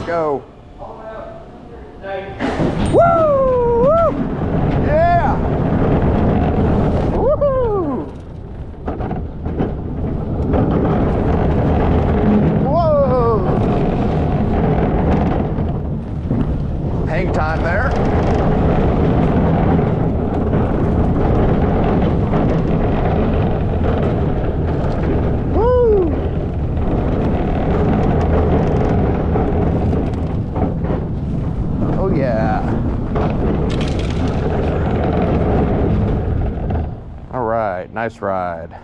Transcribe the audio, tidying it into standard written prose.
go. Woo! Woo! Yeah! Woohoo! Whoa! Hang time there. Woo! Oh yeah. All right, nice ride.